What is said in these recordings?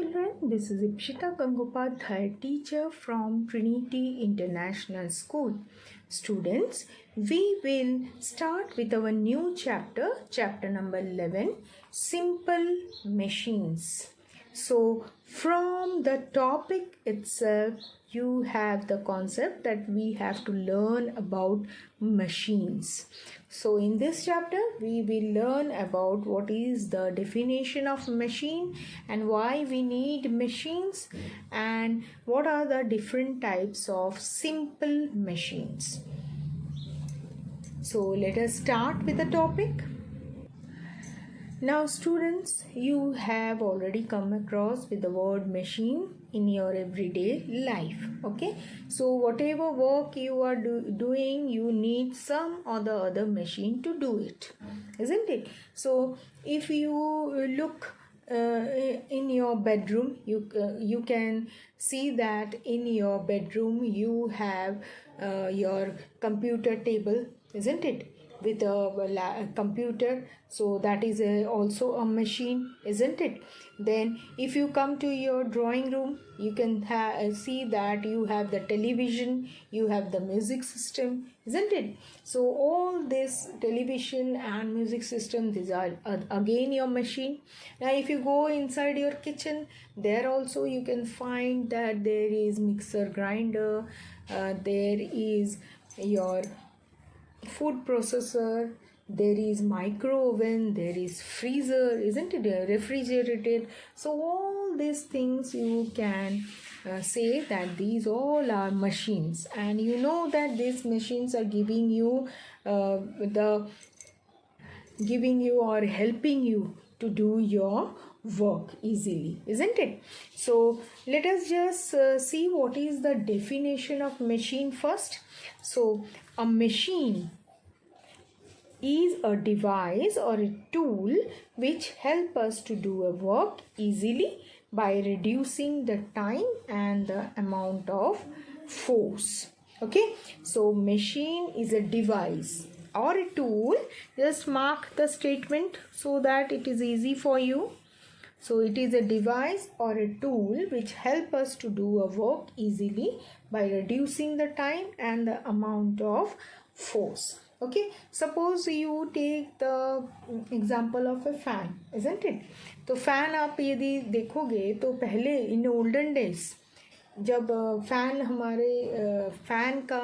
children, this is Ipshita Gangopadhyay, teacher from Trinity International School. Students, we will start with our new chapter, chapter number 11, Simple Machines. So, from the topic itself, you have the concept that we have to learn about machines. So in this chapter, we will learn about what is the definition of machine and why we need machines and what are the different types of simple machines. So let us start with the topic. Now students, you have already come across with the word machine in your everyday life. Okay, so whatever work you are doing, you need some or the other machine to do it, isn't it? So if you look in your bedroom, you can see that in your bedroom you have your computer table, isn't it, with a computer. So that is also a machine, isn't it? Then if you come to your drawing room, you can see that you have the television, you have the music system, isn't it? So all this television and music system, these are again your machine. Now if you go inside your kitchen, there also you can find that there is mixer grinder, there is your food processor, there is micro oven, there is freezer, isn't it, refrigerator. So all these things you can say that these all are machines, and you know that these machines are giving you or helping you to do your work easily, isn't it? So let us just see what is the definition of machine first. So a machine is a device or a tool which help us to do a work easily by reducing the time and the amount of force. Okay, so machine is a device or a tool. Just mark the statement so that it is easy for you. So it is a device or a tool which help us to do a work easily by reducing the time and the amount of force. Okay, suppose you take the example of a fan, isn't it? तो fan आप यदि देखोगे तो पहले in olden days जब fan का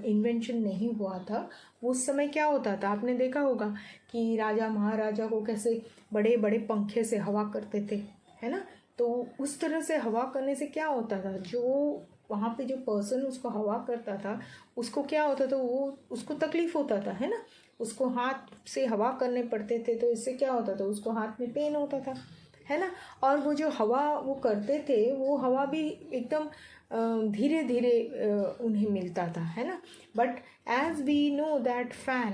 invention नहीं हुआ था, उस समय क्या होता था, आपने देखा होगा कि राजा महाराजा को कैसे बड़े बड़े पंखे से हवा करते थे, है ना? तो उस तरह से हवा करने से क्या होता था, जो वहाँ पे जो पर्सन उसको हवा करता था उसको क्या होता था, वो उसको तकलीफ होता था, है ना? उसको हाथ से हवा करने पड़ते थे, तो इससे क्या होता था, उसको हाथ में पेन होता था, है ना? और वो जो हवा वो करते थे, वो हवा भी एकदम धीरे धीरे उन्हें मिलता था, है ना? But as we know that fan,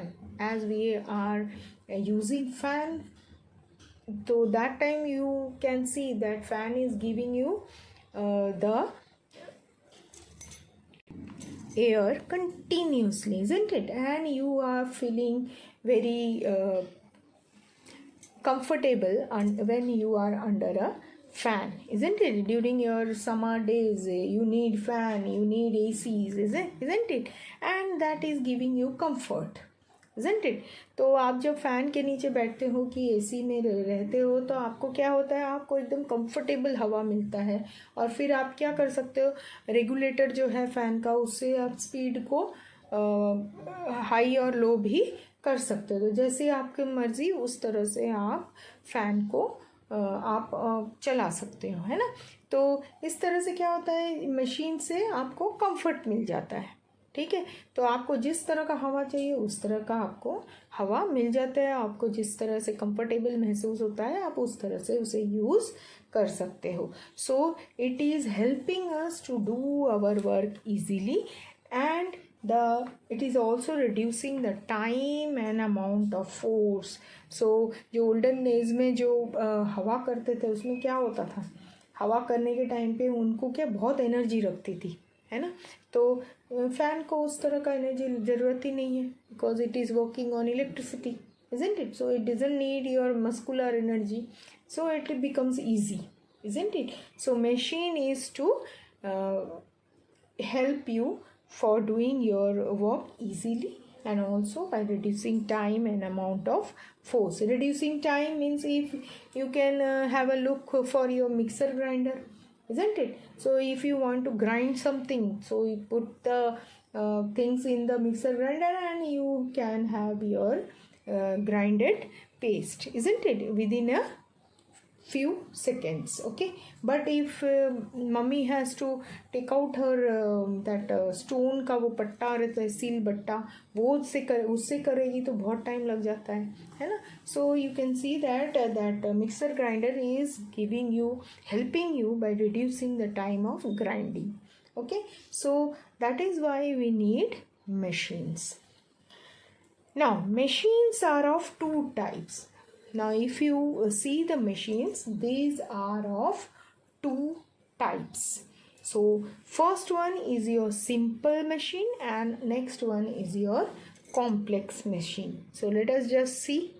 as we are using fan, तो that time you can see that fan is giving you the air continuously, isn't it? And you are feeling very comfortable when you are under a fan, isn't it? During your summer days, you need fan, you need ACs, isn't it? And that is giving you comfort, isn't it? तो आप जब fan के नीचे बैठते हो कि AC में रहते हो, तो आपको क्या होता है, आपको एकदम कंफर्टेबल हवा मिलता है, और फिर आप क्या कर सकते हो, रेगुलेटर जो है फ़ैन का, उससे आप स्पीड को हाई और लो भी कर सकते हो। तो जैसे आपकी मर्ज़ी उस तरह से आप फ़ैन को आप चला सकते हो, है ना? तो इस तरह से क्या होता है, मशीन से आपको कंफर्ट मिल जाता है, ठीक है? तो आपको जिस तरह का हवा चाहिए उस तरह का आपको हवा मिल जाता है, आपको जिस तरह से कंफर्टेबल महसूस होता है आप उस तरह से उसे यूज़ कर सकते हो. So it is helping us to do our work easily and it is also reducing the time and amount of force. So जो ओल्डन डेज में जो हवा करते थे उसमें क्या होता था, हवा करने के टाइम पे उनको क्या बहुत एनर्जी रखती थी, है ना. तो फैन को उस तरह का एनर्जी ज़रूरत ही नहीं है, because it is working on electricity, isn't it? So it doesn't need your muscular energy, so it becomes easy, isn't it? So machine is to help you for doing your work easily, and also by reducing time and amount of force. Reducing time means if you can have a look for your mixer grinder, isn't it? So if you want to grind something, so you put the things in the mixer grinder and you can have your grinded paste, isn't it, within a few seconds. Okay, but if mummy has to take out her that stone का वो पट्टा रहता है, seal बट्टा, वो उससे करेगी तो बहुत टाइम लग जाता है ना. So you can see that that mixer grinder is giving you, helping you by reducing the time of grinding. Okay, so that is why we need machines. Now machines are of two types. Now if you see the machines, these are of two types. So first one is your simple machine and next one is your complex machine. So let us just see.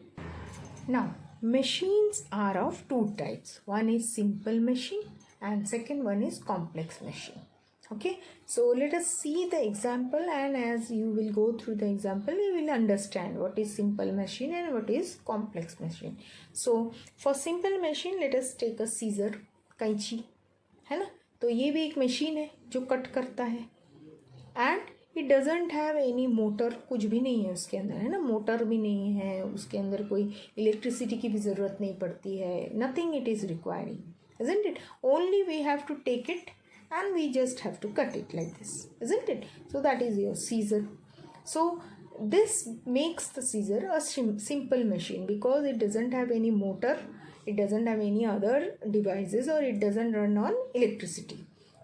Now machines are of two types. One is simple machine and second one is complex machine. Okay, so let us see the example, and as you will go through the example you will understand what is simple machine and what is complex machine. So for simple machine let us take a scissor, कैंची है ना. तो ये भी एक machine है जो cut करता है, and it doesn't have any motor, कुछ भी नहीं है उसके अंदर, है ना. मोटर भी नहीं है उसके अंदर, कोई इलेक्ट्रिसिटी की भी ज़रूरत नहीं पड़ती है. Nothing it is requiring, isn't it? Only we have to take it and we just have to cut it like this, isn't it? So that is your scissor. So this makes the scissor a simple machine because it doesn't have any motor, it doesn't have any other devices, or it doesn't run on electricity.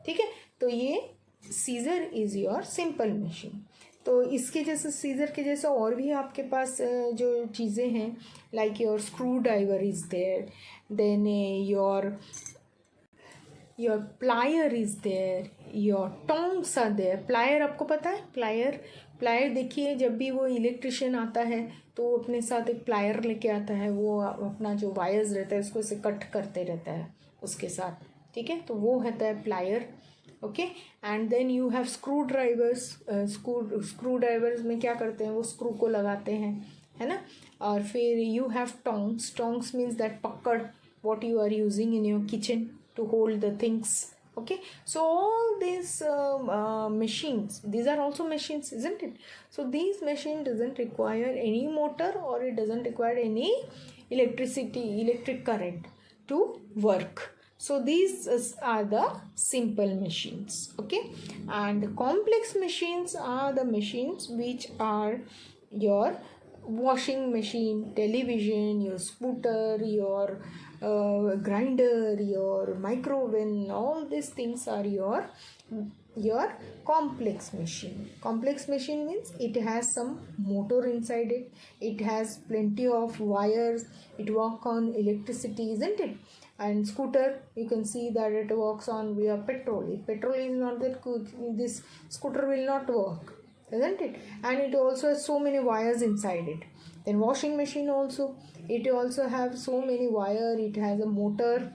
ठीक है, तो ये scissor is your simple machine. तो इसके जैसे scissor के जैसा और भी आपके पास जो चीज़ें हैं, like your screwdriver is there, then your plier is there, your tongs are there. Plier आपको पता है, प्लायर देखिए, जब भी वो इलेक्ट्रिशियन आता है तो वो अपने साथ एक प्लायर लेके आता है, वो अपना जो वायर्स रहता है उसको इसे कट करते रहता है उसके साथ. ठीक है, तो वो होता है plier. Okay, and then you have screwdrivers. Screwdrivers में क्या करते हैं, वो स्क्रू को लगाते हैं, है ना. और फिर you have tongs means that पकड़, what you are using in your kitchen to hold the things. Okay, so all these machines, these are also machines, isn't it? So these machine doesn't require any motor, or it doesn't require any electric current to work. So these are the simple machines. Okay, and complex machines are the machines which are your washing machine, television, your scooter, your grinder, your microwave. All these things are your complex machine. Complex machine means it has some motor inside it, it has plenty of wires, it works on electricity, isn't it? And scooter, you can see that it works on via petrol. If petrol is not there, this scooter will not work, isn't it? And it also has so many wires inside it. Then washing machine also, it also have so many wire, it has a motor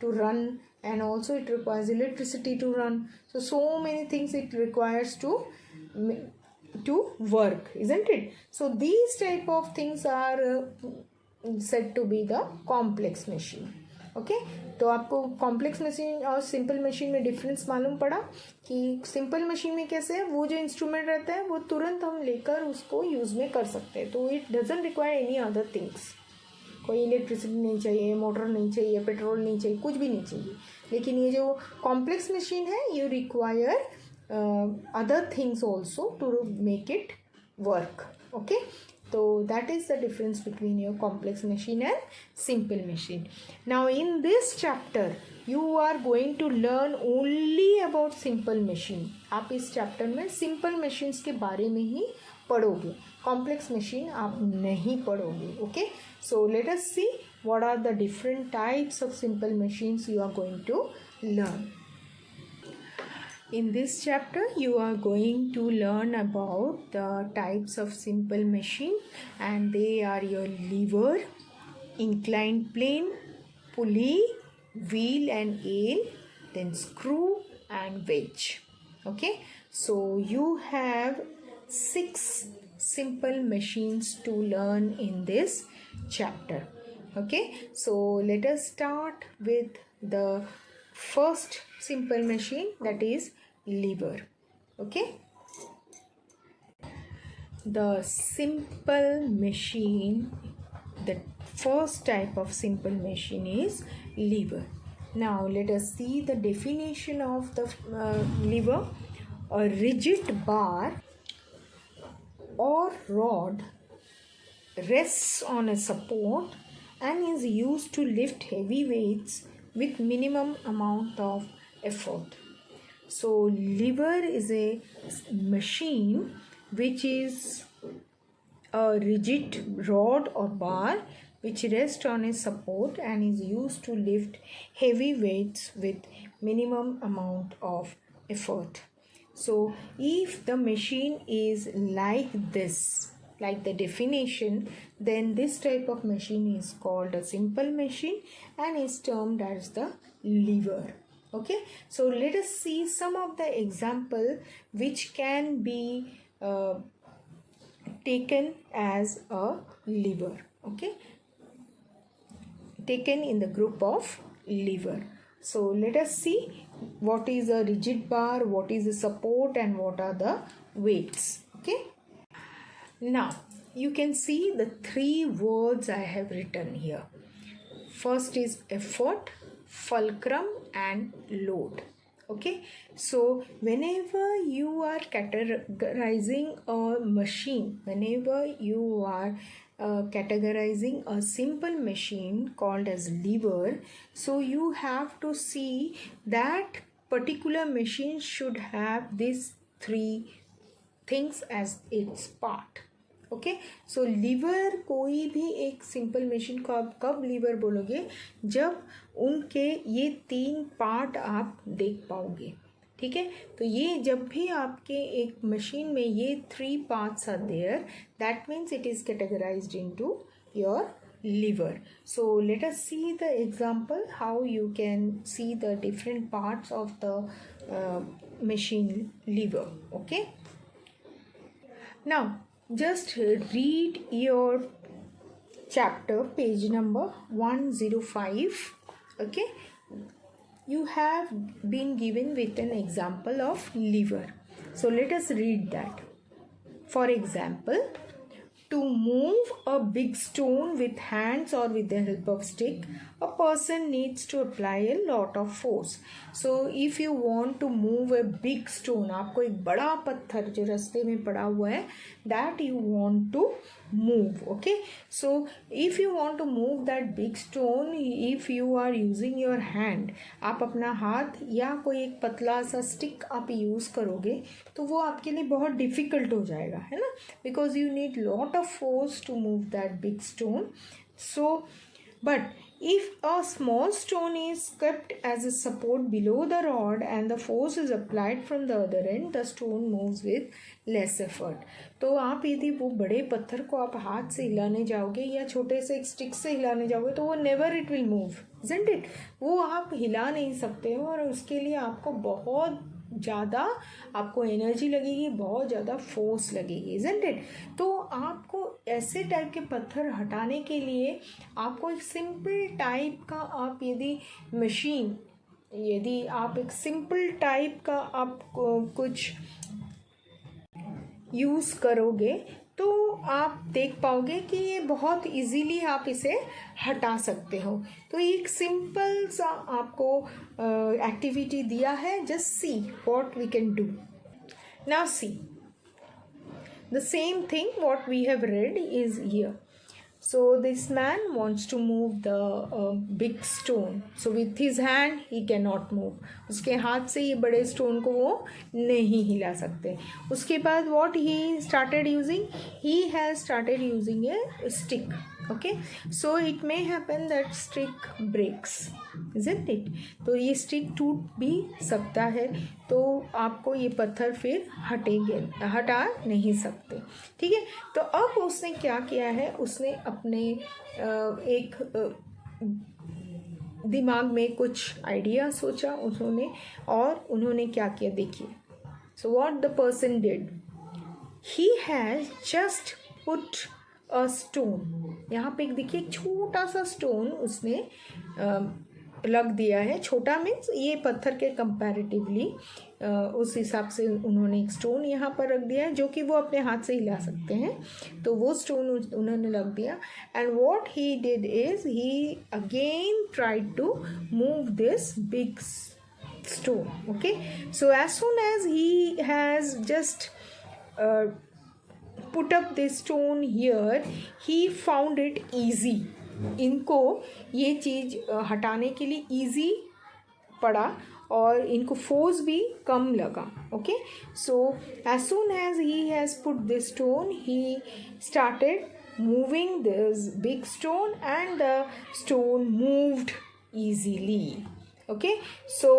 to run, and also it requires electricity to run. So many things it requires to work, isn't it? So these type of things are said to be the complex machine. Okay, तो आपको complex machine और simple machine में difference मालूम पड़ा कि simple machine में कैसे है, वो जो इंस्ट्रूमेंट रहता है वो तुरंत हम लेकर उसको यूज़ में कर सकते हैं. तो it doesn't require any other things, कोई इलेक्ट्रिसिटी नहीं चाहिए, मोटर नहीं चाहिए, पेट्रोल नहीं चाहिए, कुछ भी नहीं चाहिए. लेकिन ये जो कॉम्प्लेक्स मशीन है, you require other things also to make it work. Okay, so that is the difference between your complex machine and simple machine. Now in this chapter you are going to learn only about simple machine. आप इस chapter में simple machines के बारे में ही पढ़ोगे, complex machine आप नहीं पढ़ोगे. Okay, so let us see what are the different types of simple machines you are going to learn. In this chapter you are going to learn about the types of simple machine, and they are your lever, inclined plane, pulley, wheel and awl, then screw and wedge. Okay, so you have 6 simple machines to learn in this chapter. Okay, so let us start with the first simple machine, that is lever. Okay, the simple machine, the first type of simple machine is lever. Now let us see the definition of the lever. A rigid bar or rod rests on a support and is used to lift heavy weights with minimum amount of effort. So lever is a machine which is a rigid rod or bar which rests on a support and is used to lift heavy weights with minimum amount of effort. So if the machine is like this, like the definition, then this type of machine is called a simple machine and is termed as the lever. Okay, so let us see some of the example which can be taken as a lever. Okay, taken in the group of lever. So let us see what is a rigid bar, what is the support, and what are the weights. Okay, now you can see the 3 words I have written here. First is effort, fulcrum, and load. Okay, so whenever you are categorizing a machine, whenever you are categorizing a simple machine called as lever, so you have to see that particular machine should have these 3 things as its part. Okay, so lever, कोई भी एक simple machine को आप कब liver बोलोगे, जब उनके ये 3 पार्ट आप देख पाओगे. ठीक है, तो ये जब भी आपके एक मशीन में ये 3 parts are there, that means it is categorized into your lever. So let us see the example how you can see the different parts of the machine lever. Okay, now just read your chapter page number 105. Okay, you have been given with an example of lever, so let us read that. For example, to move a big stone with hands or with the help of stick, a person needs to apply a lot of force. So if you want to move a big stone, आपको एक बड़ा पत्थर जो रास्ते में पड़ा हुआ है, that you want to move. Okay, so if you want to move that big stone, if you are using your hand, आप अपना हाथ या कोई एक पतला सा स्टिक आप यूज़ करोगे तो वो आपके लिए बहुत डिफ़िकल्ट हो जाएगा, है ना, because you need lot of force to move that big stone. So but if a small stone is kept as a support below the rod and the force is applied from the other end, the stone moves with less effort. तो आप यदि वो बड़े पत्थर को आप हाथ से हिलाने जाओगे या छोटे से एक स्टिक से हिलाने जाओगे तो वो never it will move, isn't it? वो आप हिला नहीं सकते हो और उसके लिए आपको बहुत ज़्यादा आपको एनर्जी लगेगी, बहुत ज़्यादा फोर्स लगेगी, isn't it? तो आपको ऐसे टाइप के पत्थर हटाने के लिए आपको एक सिंपल टाइप का आप यदि आप एक सिंपल टाइप का आप कुछ यूज़ करोगे तो आप देख पाओगे कि ये बहुत इजीली आप इसे हटा सकते हो. तो एक सिंपल सा आपको एक्टिविटी दिया है, just see what we can do. Now see the same thing what we have read is here. So this man wants to move the big stone. So with his hand he cannot move. उसके हाथ से ये बड़े stone को वो नहीं हिला सकते. उसके बाद what he started using? He has started using a stick. Okay, so it may happen that stick breaks, isn't it? तो ये स्टिक टूट भी सकता है, तो आपको ये पत्थर फिर हटा नहीं सकते. ठीक है, तो अब उसने क्या किया है, उसने अपने एक दिमाग में कुछ आइडिया सोचा उन्होंने, और उन्होंने क्या किया देखिए. So what the person did, he has just put a stone. यहाँ पे देखिए एक छोटा सा स्टोन उसने लग दिया है. छोटा मीन्स ये पत्थर के कंपैरेटिवली उस हिसाब से उन्होंने एक स्टोन यहाँ पर रख दिया है, जो कि वो अपने हाथ से हिला सकते हैं. तो वो स्टोन उन्होंने लग दिया. And what he did is he again tried to move this big stone. Okay, so as soon as he has just put up this stone here, he found it easy. इनको ये चीज़ हटाने के लिए easy पड़ा और इनको force भी कम लगा. Okay, so as soon as he has put this stone, he started moving this big stone and the stone moved easily. Okay, so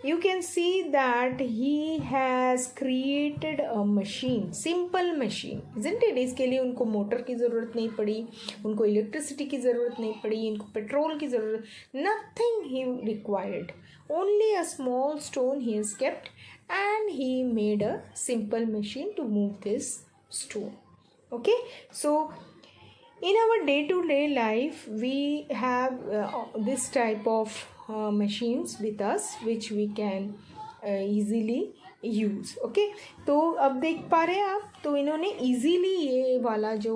you can see that he has created a machine, simple machine, isn't it? इसके लिए उनको motor की ज़रूरत नहीं पड़ी, उनको electricity की ज़रूरत नहीं पड़ी, इनको पेट्रोल की ज़रूरत, nothing he required, only a small stone he has kept and he made a simple machine to move this stone. Okay, so in our day-to-day life we have this type of machines with us which we can easily use. Okay, तो अब देख पा रहे हैं आप, तो इन्होंने easily ये वाला जो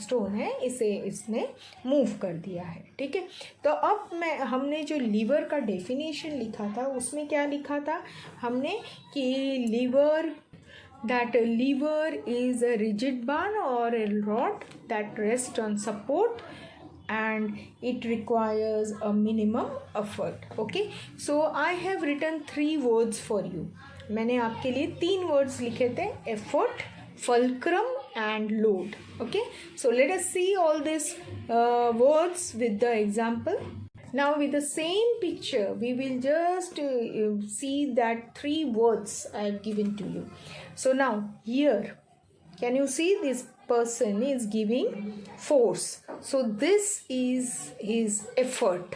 स्टोन है इसे इसने मूव कर दिया है. ठीक है, तो अब हमने जो लीवर का डेफिनेशन लिखा था उसमें क्या लिखा था हमने कि liver, that a lever is a rigid bar or a rod that rests on support and it requires a minimum effort. Okay, so I have written 3 words for you. मैंने आपके लिए 3 words लिखे थे, effort, fulcrum and load. Okay, so let us see all these words with the example. Now with the same picture we will just see that 3 words I have given to you. So now here can you see this person is giving force, so this is his effort.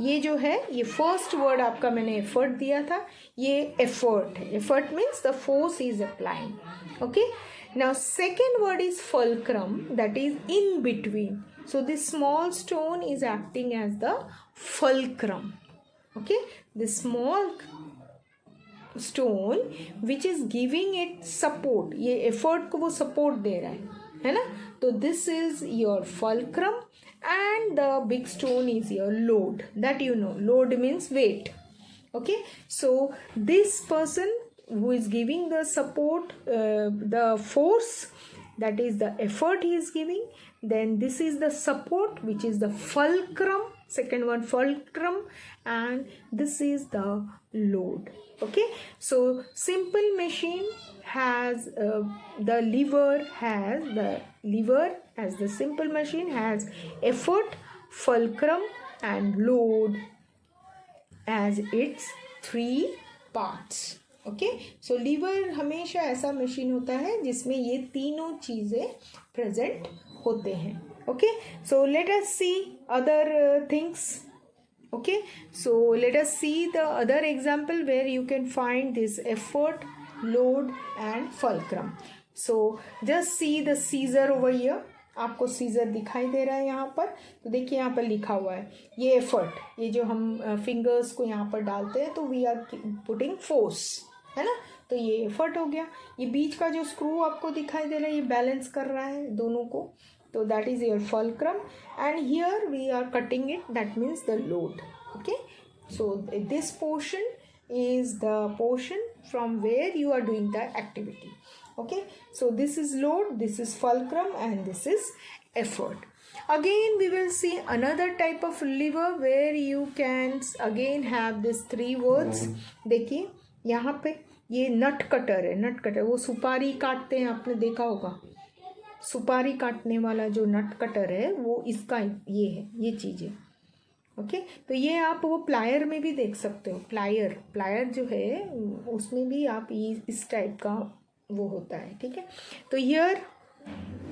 ये जो है ये first word आपका मैंने effort दिया था, ये effort है. Effort means the force is applying. Okay, now second word is fulcrum, that is in between. So this small stone is acting as the fulcrum. Okay, this small stone which is giving it support, ये effort को वो support दे रहा है ना. तो this is your fulcrum and the big stone is your load. That you know, load means weight. Okay, so this person who is giving the support, the force, that is the effort he is giving. Then this is the support which is the fulcrum, second one fulcrum, and this is the load. Okay, so simple machine has the lever as the simple machine has effort, fulcrum and load as its 3 parts. Okay, so liver हमेशा ऐसा machine होता है जिसमें ये तीनों चीज़ें present होते हैं. Okay, so let us see other things. Okay, so let us see the other example where you can find this effort, load and fulcrum. So just see the scissor over here. आपको scissor दिखाई दे रहा है यहाँ पर, तो देखिए यहाँ पर लिखा हुआ है ये एफर्ट, ये जो हम फिंगर्स को यहाँ पर डालते हैं तो वी आर पुटिंग फोर्स, है ना. तो ये एफर्ट हो गया. ये बीच का जो स्क्रू आपको दिखाई दे रहा है ये बैलेंस कर रहा है दोनों को, तो that is your fulcrum. And here we are cutting it, that means the load. Okay, so this portion is the portion from where you are doing the activity. Okay, so this is load, this is fulcrum and this is effort. Again we will see another type of lever where you can again have this 3 words. देखिए यहाँ पे ये नट cutter है. नट cutter वो सुपारी काटते हैं, आपने देखा होगा सुपारी काटने वाला जो नट कटर है वो इसका ये है, ये चीज़ है. ओके, तो ये आप वो प्लायर में भी देख सकते हो. प्लायर जो है उसमें भी आप इस टाइप का वो होता है. ठीक है, तो here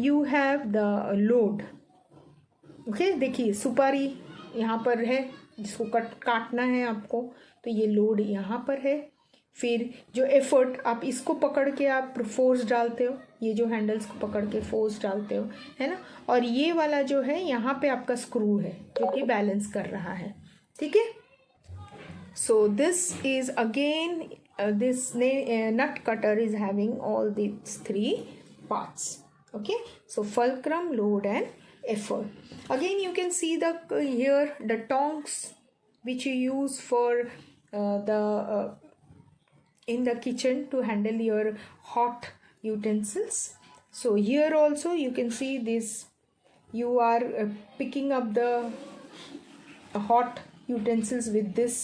you have the load. Okay, देखिए सुपारी यहाँ पर है, जिसको काटना है आपको, तो ये लोड यहाँ पर है। फिर जो एफर्ट, आप इसको पकड़ के आप फोर्स डालते हो, ये जो हैंडल्स को पकड़ के फोर्स डालते हो, है ना। और ये वाला जो है यहाँ पे आपका स्क्रू है जो कि बैलेंस कर रहा है, ठीक है। So this is again this nut cutter is having all these three parts. Okay, so fulcrum, load and effort. Again you can see the here the tongs which you use for in the kitchen to handle your hot utensils. So here also you can see this, you are picking up the hot utensils with this.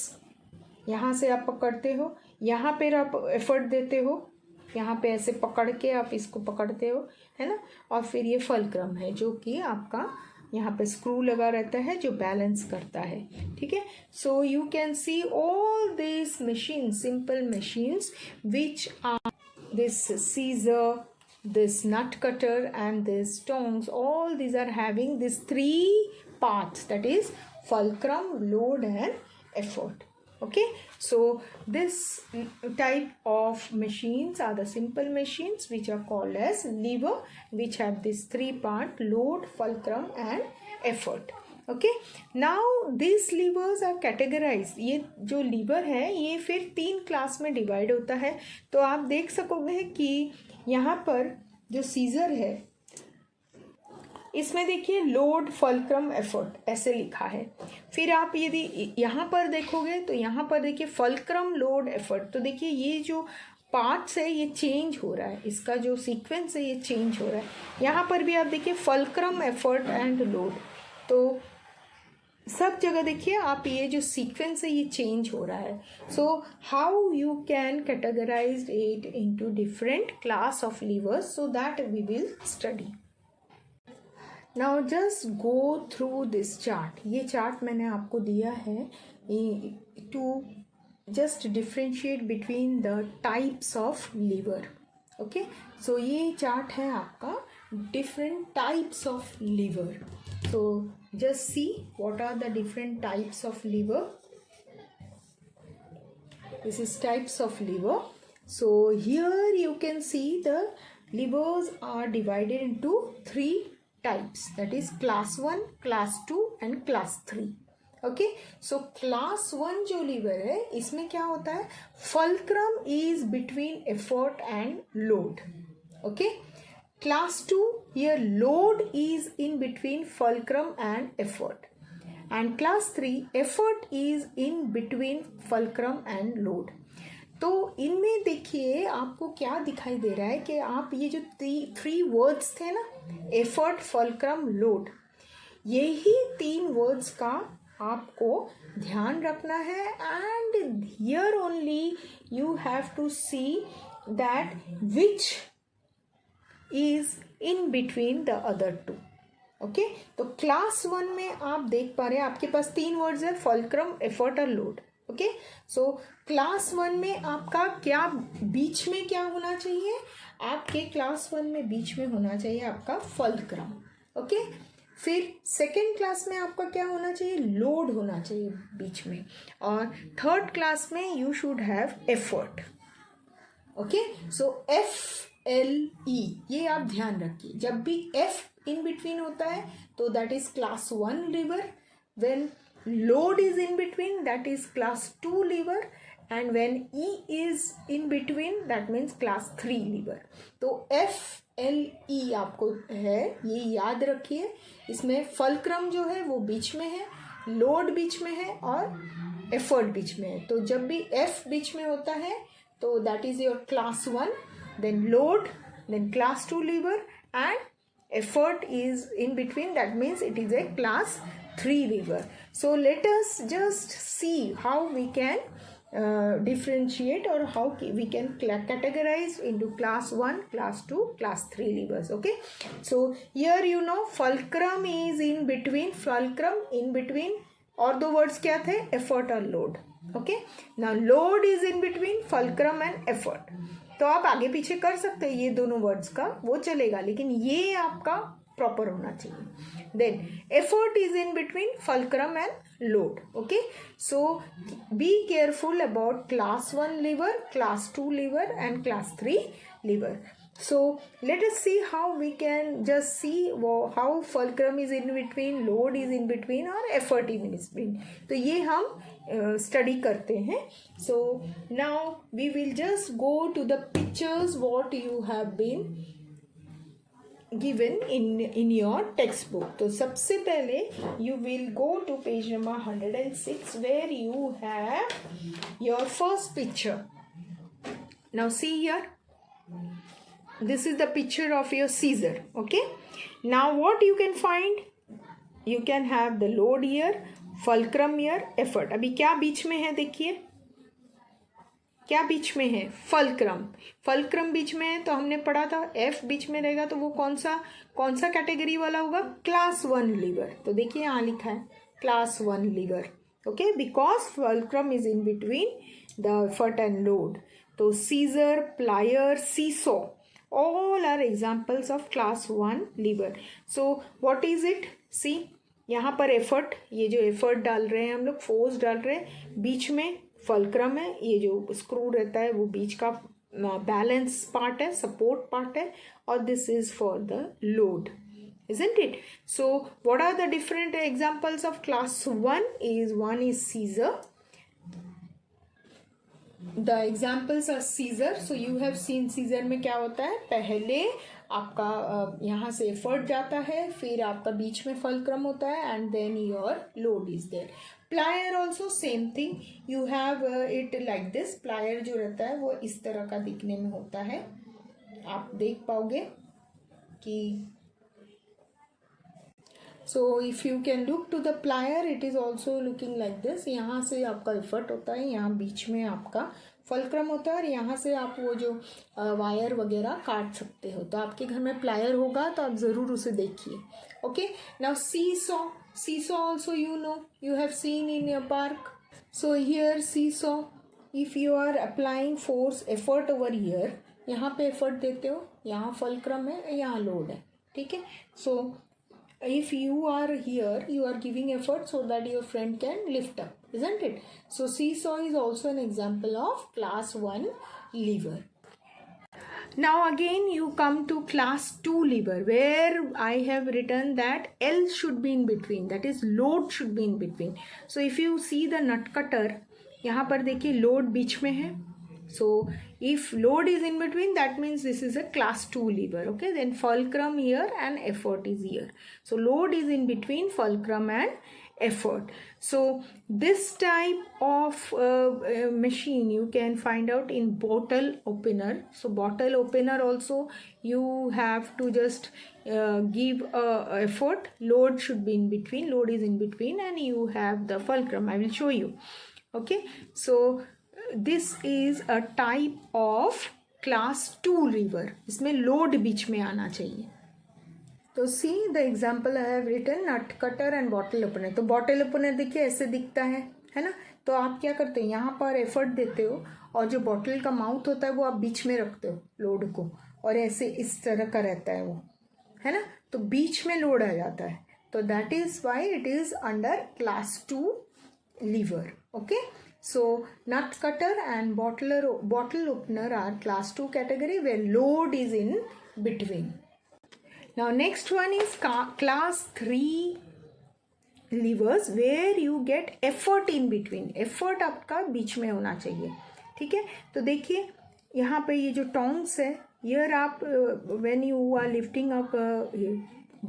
यहाँ से आप पकड़ते हो, यहाँ पे आप effort देते हो, यहाँ पे ऐसे पकड़ के आप इसको पकड़ते हो, है ना। और फिर ये फलक्रम है जो कि आपका यहाँ पे स्क्रू लगा रहता है जो बैलेंस करता है, ठीक है। So you can see all this machine, simple machines which are this scissor, this nut cutter and this tongs, all these are having these three parts, that is fulcrum, load and effort. Okay, so this type of machines are the simple machines which are called as lever, which have this three part, load, fulcrum and effort. Okay, now these levers are categorized. ये जो liver है ये फिर 3 class में divide होता है। तो आप देख सकोगे कि यहाँ पर जो सीजर है इसमें देखिए लोड, फलक्रम, एफर्ट ऐसे लिखा है। फिर आप यदि यहाँ पर देखोगे तो यहाँ पर देखिए फलक्रम, लोड, एफर्ट। तो देखिए ये जो पार्ट्स है ये चेंज हो रहा है, इसका जो सीक्वेंस है ये चेंज हो रहा है। यहाँ पर भी आप देखिए फलक्रम, एफर्ट एंड लोड। तो सब जगह देखिए आप ये जो सीक्वेंस है ये चेंज हो रहा है। So how you can categorize it into different class of levers, so that we will study. Now just go through this chart. ये चार्ट मैंने आपको दिया है to just differentiate between the types of lever. Okay, so ये chart है आपका different types of lever. So just see what are the different types of lever. This is types of lever. So here you can see the levers are divided into 3 types, that is class 1, class 2 and class 3. Okay, so class 1 जो lever है इसमें क्या होता है, fulcrum is between effort and load. Okay, class 2, here load is in between fulcrum and effort, and class 3, effort is in between fulcrum and load. तो इनमें देखिए आपको क्या दिखाई दे रहा है कि आप ये जो 3 वर्ड्स थे ना, एफर्ट, फलक्रम, लोड, यही 3 वर्ड्स का आपको ध्यान रखना है। And here only you have to see that which is in between the other two. Okay, तो क्लास 1 में आप देख पा रहे हैं आपके पास 3 वर्ड्स है, फलक्रम, एफर्ट और लोड। ओके, सो क्लास 1 में आपका क्या बीच में क्या होना चाहिए, आपके क्लास 1 में बीच में होना चाहिए आपका फलक्रम। ओके, फिर सेकेंड क्लास में आपका क्या होना चाहिए, लोड होना चाहिए बीच में, और थर्ड क्लास में you should have effort. Okay, so FLE ये आप ध्यान रखिए, जब भी F इन बिटवीन होता है तो that is class 1 lever, when load is in between that is class 2 lever, and when E is in between that means class 3 lever. तो FLE आपको है ये याद रखिए। इसमें फलक्रम जो है वो बीच में है, लोड बीच में है और एफर्ट बीच में है। तो जब भी F बीच में होता है तो that is your class 1, then load, then class 2 lever, and effort is in between, that means it is a class 3 lever. So let us just see how we can differentiate or how we can categorize into class 1, class 2, class 3 levers. Okay, so here you know fulcrum is in between, fulcrum in between, और 2 words क्या थे, effort और load. Okay, now load is in between fulcrum and effort. तो आप आगे पीछे कर सकते हैं ये दोनों वर्ड्स का, वो चलेगा, लेकिन ये आपका प्रॉपर होना चाहिए. Then effort is in between fulcrum and load. Okay, so be careful about class 1 lever, class 2 lever and class 3 lever. So let us see how we can just see how fulcrum is in between, load is in between or effort is in between. तो ये हम study करते हैं. So now we will just go to the pictures what you have been given in your textbook. तो सबसे पहले you will go to page number 106 where you have your first picture. Now see here. This is the picture of your scissor. Okay, now what you can find, you can have the load here, fulcrum here, effort. अभी क्या बीच में है देखिए, क्या बीच में है, fulcrum. Fulcrum बीच में है तो हमने पढ़ा था F बीच में रहेगा तो वो कौन सा कैटेगरी वाला होगा, क्लास 1 लीवर. तो देखिए यहाँ लिखा है class 1 lever. Okay, because fulcrum is in between the effort and load. तो scissor, plier, seesaw, all are examples of class 1 lever. So what is it? See, यहाँ पर एफर्ट, ये जो एफर्ट डाल रहे हैं हम लोग, फोर्स डाल रहे हैं, बीच में फल्क्रम है, ये जो स्क्रू रहता है वो बीच का बैलेंस पार्ट है, सपोर्ट पार्ट है, और this is for the load, isn't it? So what are the different examples of class 1 is, one is scissor. The examples are scissor. So you have seen scissor में क्या होता है, पहले आपका यहाँ से एफर्ट जाता है, फिर आपका बीच में फल्क्रम होता है and then your load is there. Plier also same thing, you have it like this. Plier जो रहता है वो इस तरह का दिखने में होता है, आप देख पाओगे कि so if you can look to the plier it is also looking like this. यहाँ से आपका एफर्ट होता है, यहाँ बीच में आपका फल्क्रम होता है और यहाँ से आप वो जो वायर वगैरह काट सकते हो. तो आपके घर में प्लायर होगा तो आप ज़रूर उसे देखिए. Okay, now seesaw. Seesaw also you know, you have seen in your park. So here seesaw, if you are applying force, effort over here, यहाँ पे एफर्ट देते हो, यहाँ फल्क्रम है, यहाँ लोड है. ठीक है, so if you are here, you are giving effort so that your friend can lift up, isn't it? So seesaw is also an example of class 1 lever. Now again you come to class 2 lever where I have written that L should be in between, that is load should be in between. So if you see the nut cutter, यहाँ पर देखिए load बीच में है. So if load is in between, that means this is a class 2 lever. Okay, then fulcrum here and effort is here. So load is in between fulcrum and effort. So this type of machine you can find out in bottle opener. So bottle opener also you have to just give effort, load should be in between, load is in between, and you have the fulcrum. I will show you. Okay, so this is a type of class 2 lever. इसमें load बीच में आना चाहिए. तो see the example I have written, nut cutter and bottle opener. तो bottle opener देखिए ऐसे दिखता है ना. तो आप क्या करते हो, यहाँ पर एफर्ट देते हो और जो बॉटल का माउथ होता है वो आप बीच में रखते हो लोड को, और ऐसे इस तरह का रहता है वो, है ना. तो बीच में लोड आ जाता है. तो that is why it is under class 2 lever. Okay, so nut cutter and bottle opener are class 2 category where load is in between. Now next one is class 3 levers where you get effort in between. effort आपका बीच में होना चाहिए. ठीक है, तो देखिए यहाँ पे ये जो tongs है, here आप when you are lifting up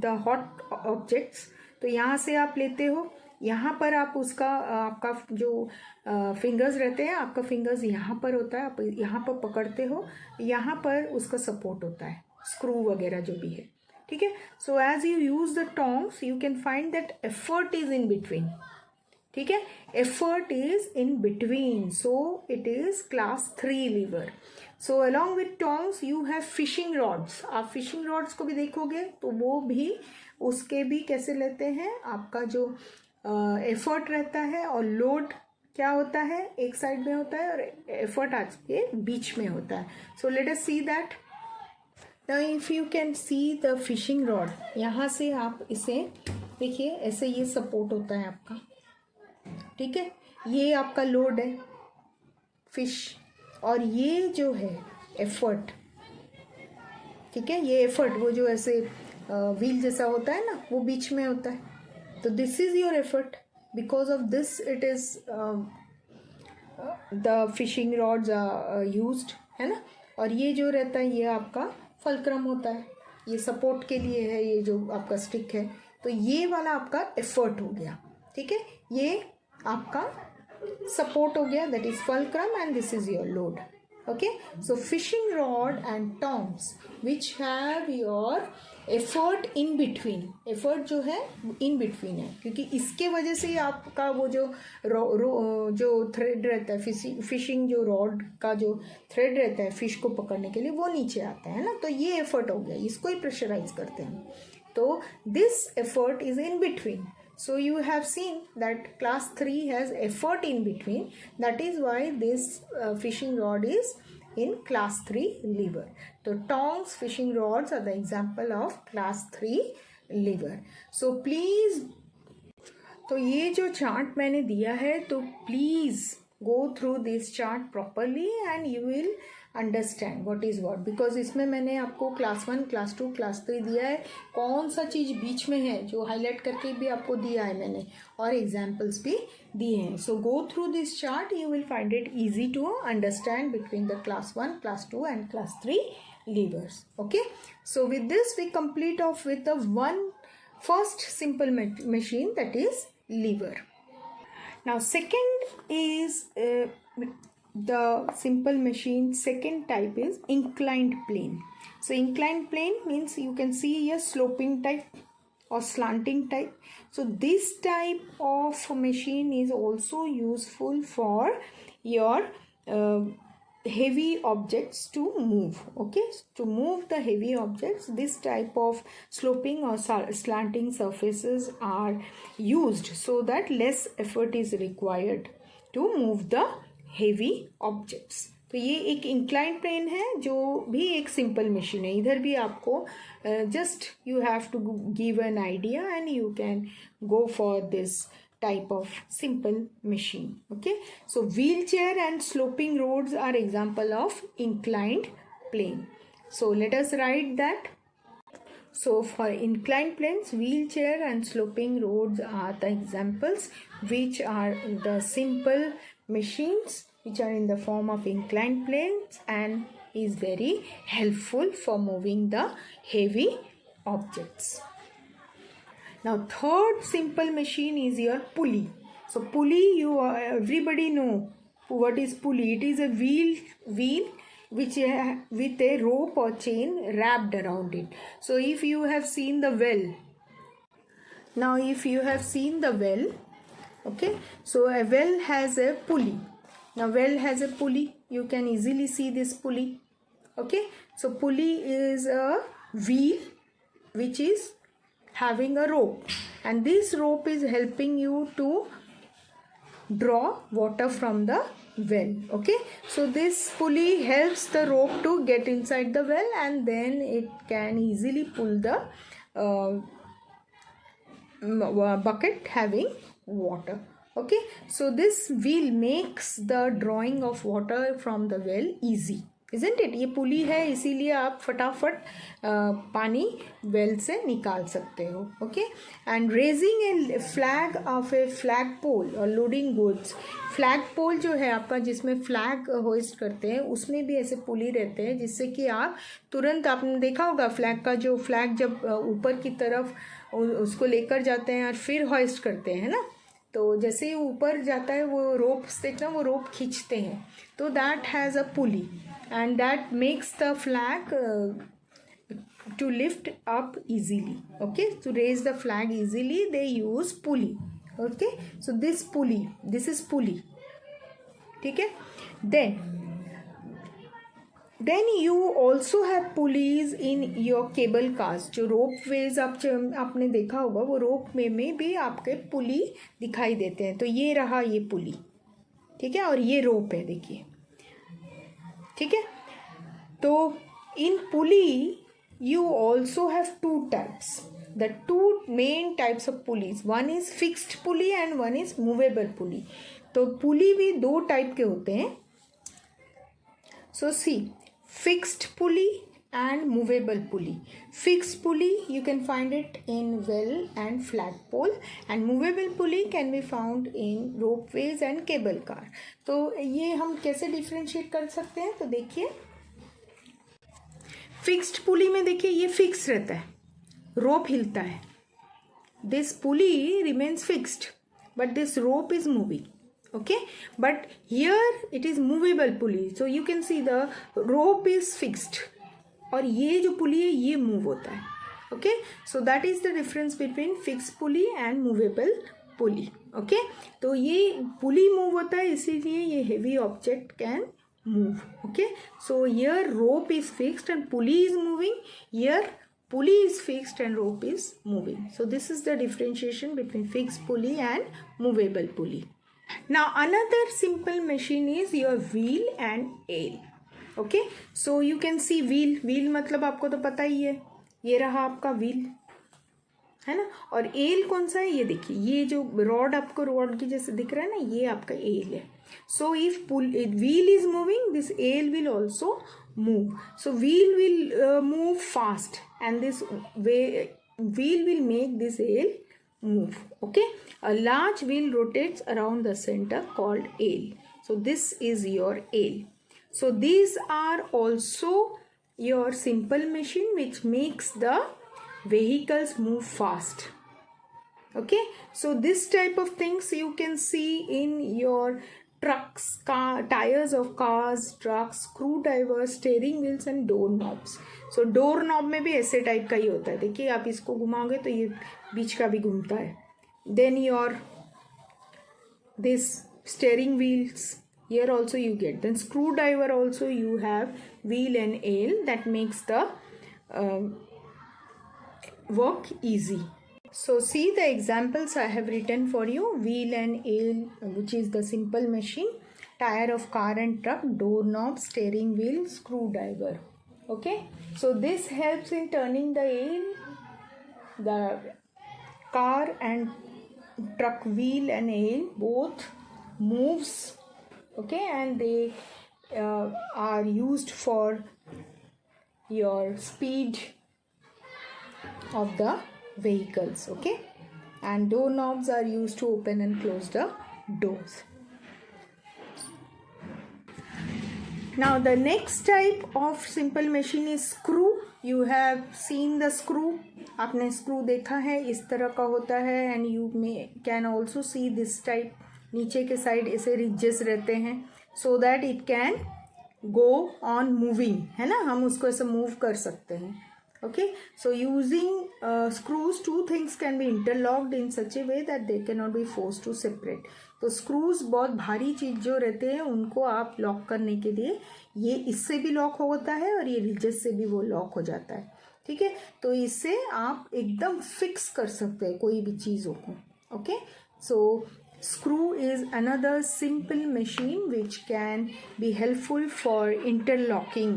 the hot objects, तो यहाँ से आप लेते हो, यहाँ पर आप उसका आपका जो फिंगर्स रहते हैं, आपका फिंगर्स यहाँ पर होता है, आप यहाँ पर पकड़ते हो, यहाँ पर उसका सपोर्ट होता है, स्क्रू वगैरह जो भी है. ठीक है, so as you use the tongs you can find that effort is in between. ठीक है, effort is in between, so it is class 3 lever. So along with tongs you have fishing rods. आप fishing rods को भी देखोगे तो वो भी उसके भी कैसे लेते हैं, आपका जो एफर्ट रहता है और लोड क्या होता है, एक साइड में होता है और एफर्ट आज के बीच में होता है. सो let us see that. Now if you can see the fishing rod, यहाँ से आप इसे देखिए, ऐसे ये सपोर्ट होता है आपका, ठीक है, ये आपका लोड है फिश, और ये जो है एफर्ट, ठीक है, ये एफर्ट वो जो ऐसे व्हील जैसा होता है ना, वो बीच में होता है, तो this is your effort, because of this it is the fishing rods are used, है ना। और ये जो रहता है ये आपका फलक्रम होता है, ये सपोर्ट के लिए है, ये जो आपका स्टिक है, तो ये वाला आपका एफर्ट हो गया, ठीक है, ये आपका सपोर्ट हो गया, that is fulcrum, and this is your load. Okay, so fishing rod and tongs which have your effort in between, effort जो है in between है, क्योंकि इसके वजह से आपका वो जो जो थ्रेड रहता है, फिशिंग जो रॉड का जो थ्रेड रहता है फिश को पकड़ने के लिए, वो नीचे आता है ना, तो ये एफर्ट हो गया, इसको ही प्रेशराइज करते हैं, तो this effort is in between. So you have seen that class 3 has effort in between. That is why this fishing rod is in class 3 lever. So tongs, fishing rods are the example of class 3 lever. So please, तो ये जो chart मैंने दिया है, तो please go through this chart properly and you will understand what is what, because इसमें मैंने आपको क्लास 1, क्लास 2, क्लास 3 दिया है, कौन सा चीज़ बीच में है जो हाईलाइट करके भी आपको दिया है मैंने, और एग्जाम्पल्स भी दिए हैं. So go through this chart, you will find it easy to understand between the class 1, class 2 and class 3 levers. Okay, so with this we complete off with the first simple machine, that is lever. Now second is the simple machine, second type is inclined plane. So inclined plane means you can see a sloping type or slanting type. So this type of machine is also useful for your heavy objects to move. Okay, to move the heavy objects, this type of sloping or slanting surfaces are used so that less effort is required to move the heavy objects. तो ये एक incline plane है, जो भी एक simple machine है. इधर भी आपको just you have to give an idea and you can go for this type of simple machine. Okay, so wheelchair and sloping roads are example of inclined plane. So let us write that. So for inclined planes, wheelchair and sloping roads are the examples which are the simple machines which are in the form of inclined planes and is very helpful for moving the heavy objects. Now third simple machine is your pulley. So pulley, everybody know what is pulley. It is a wheel which with a rope or chain wrapped around it. So if you have seen the well, now if you have seen the well, okay, so a well has a pulley. Now well has a pulley, you can easily see this pulley. Okay, so pulley is a wheel which is having a rope, and this rope is helping you to draw water from the well. Okay, so this pulley helps the rope to get inside the well, and then it can easily pull the bucket having water. Okay, so this wheel makes the drawing of water from the well easy, isn't it? ये पुली है, इसीलिए आप फटाफट पानी well से निकाल सकते हो. Okay, and raising a flag of a flag pole और लोडिंग गुड्स. फ्लैग पोल जो है आपका, जिसमें फ्लैग होइस्ट करते हैं, उसमें भी ऐसे पुली रहते हैं, जिससे कि आप तुरंत, आपने देखा होगा फ्लैग का जो फ्लैग जब ऊपर की तरफ उसको लेकर जाते हैं और फिर होइस्ट करते हैं ना, तो जैसे ही ऊपर जाता है वो रोप देखना, वो रोप खींचते हैं, तो that has a pulley and that makes the flag to lift up easily. Okay, to raise the flag easily they use pulley. Okay, so this pulley, this is pulley. ठीक है, then you also have pulleys in your cable cars. जो rope ways आपने देखा होगा, वो rope में भी आपके पुली दिखाई देते हैं. तो ये रहा ये पुली, ठीक है, और ये rope है, देखिए, ठीक है. तो इन पुली you also have two types. The two main types of pulleys, one is fixed pulley and one is movable pulley. तो पुली भी दो टाइप के होते हैं. So see, fixed pulley and movable pulley. Fixed pulley you can find it in well and flagpole, and movable pulley can be found in ropeways and cable car. तो ये हम कैसे डिफ्रेंशिएट कर सकते हैं? तो देखिए, फिक्स्ड पुली में देखिए ये फिक्स रहता है, रोप हिलता है. This pulley remains fixed but this rope is moving. Okay, but here it is movable pulley, so you can see the rope is fixed और ये जो पुली है ये मूव होता है. Okay, so that is the difference between fixed pulley and movable pulley. Okay, तो ये पुली move होता है इसीलिए ये heavy object can move. Okay, so here rope is fixed and pulley is moving. Here pulley is fixed and rope is moving. So this is the differentiation between fixed pulley and movable pulley. Now another simple machine is your wheel and awl. Okay, so you can see wheel मतलब आपको तो पता ही है, ये रहा आपका wheel है ना. और awl कौन सा है? ये देखिए, ये जो रॉड आपको रॉड की जैसे दिख रहा है ना, ये आपका awl है. So if wheel is moving, this awl will also move. So wheel will move fast and this wheel will make this awl move. Okay, a large wheel rotates around the center called awl. So this is your awl. So these are also your simple machine which makes the vehicles move fast. Okay, so this type of things you can see in your trucks, tires of cars, trucks, screwdrivers, steering wheels and door knobs. So door knob में भी ऐसे type का ही होता है. देखिए, आप इसको घुमाओगे तो ये बीच का भी घूमता है. Then your this steering wheels, here also you get. Then screwdriver also you have wheel and awl that makes the work easy. So see the examples I have written for you. Wheel and awl, which is the simple machine, tire of car and truck, doorknob, steering wheel, screwdriver. Okay, so this helps in turning the awl, the car and truck wheel and awl both moves. Okay, and they are used for your speed of the vehicles. Okay, and door knobs are used to open and close the doors. Now the next type of simple machine is screw. You have seen the screw. आपने screw देखा है, इस तरह का होता है. And you can also see this type. नीचे के साइड ऐसे ridges रहते हैं so that it can go on moving, है ना. हम उसको ऐसे move कर सकते हैं. Okay, so using screws, two things can be interlocked in such a way that they cannot be forced to separate. तो screws बहुत भारी चीज जो रहते हैं उनको आप लॉक करने के लिए ये इससे भी लॉक होता है और ये रिजेस से भी वो लॉक हो जाता है. ठीक है, तो इससे आप एकदम फिक्स कर सकते हैं कोई भी चीज़ों को. Okay, so screw is another simple machine which can be helpful for interlocking.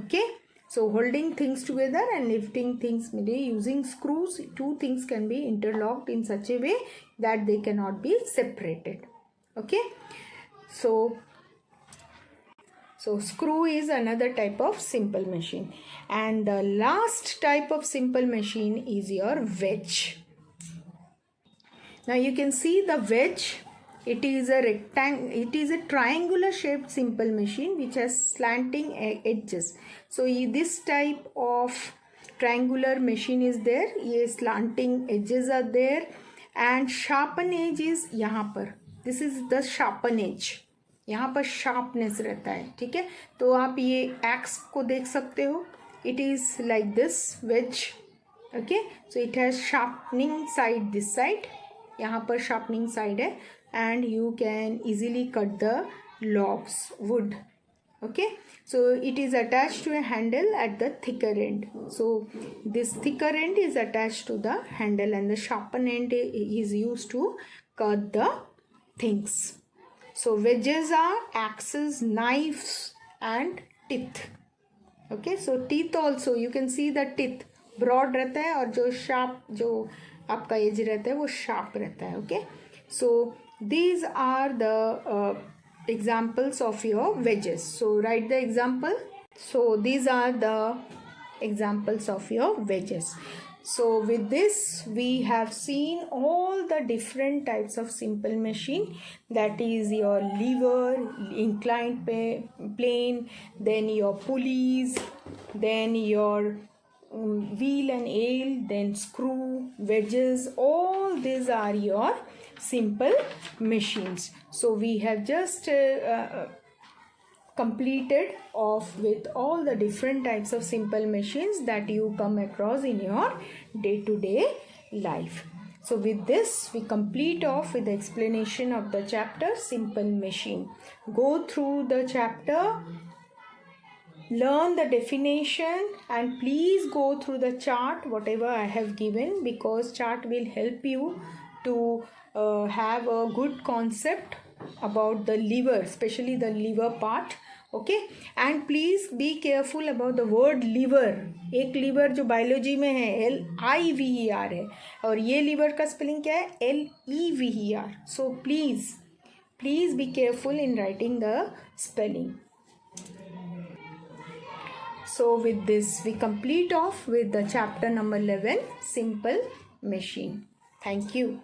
Okay, so holding things together and lifting things using screws, two things can be interlocked in such a way that they cannot be separated. Okay, so screw is another type of simple machine, and the last type of simple machine is your wedge. Now you can see the wedge. It is a triangular shaped simple machine which has slanting edges. So this type of triangular machine is there. ये slanting edges are there and sharpen edge is यहाँ पर. This is the sharpen edge. यहाँ पर sharpness रहता है. ठीक है, तो आप ये axe को देख सकते हो. It is like this wedge. Okay, so it has sharpening side this side. यहाँ पर sharpening side है and you can easily cut the logs, wood. Okay, so it is attached to a handle at the thicker end. So this thicker end is attached to the handle and the sharpen end is used to cut the things. So wedges are axes, knives and teeth. Okay, so teeth also you can see the teeth broad रहता है और जो sharp जो आपका edge रहता है वो sharp रहता है. Okay, so these are the examples of your wedges. So write the example. So these are the examples of your wedges. So with this we have seen all the different types of simple machine, that is your lever, inclined plane, then your pulleys, then your wheel and awl, then screw, wedges, all these are your simple machines. So we have just completed off with all the different types of simple machines that you come across in your day-to-day life. So with this we complete off with the explanation of the chapter simple machine. Go through the chapter, learn the definition, and please go through the chart whatever I have given, because chart will help you to have a good concept about the liver, especially the liver part. Okay, and please be careful about the word liver. एक liver जो biology में है LIVER है, और ये liver का spelling क्या है LEVER. So please be careful in writing the spelling. So with this we complete off with the chapter number 11, simple machine. Thank you.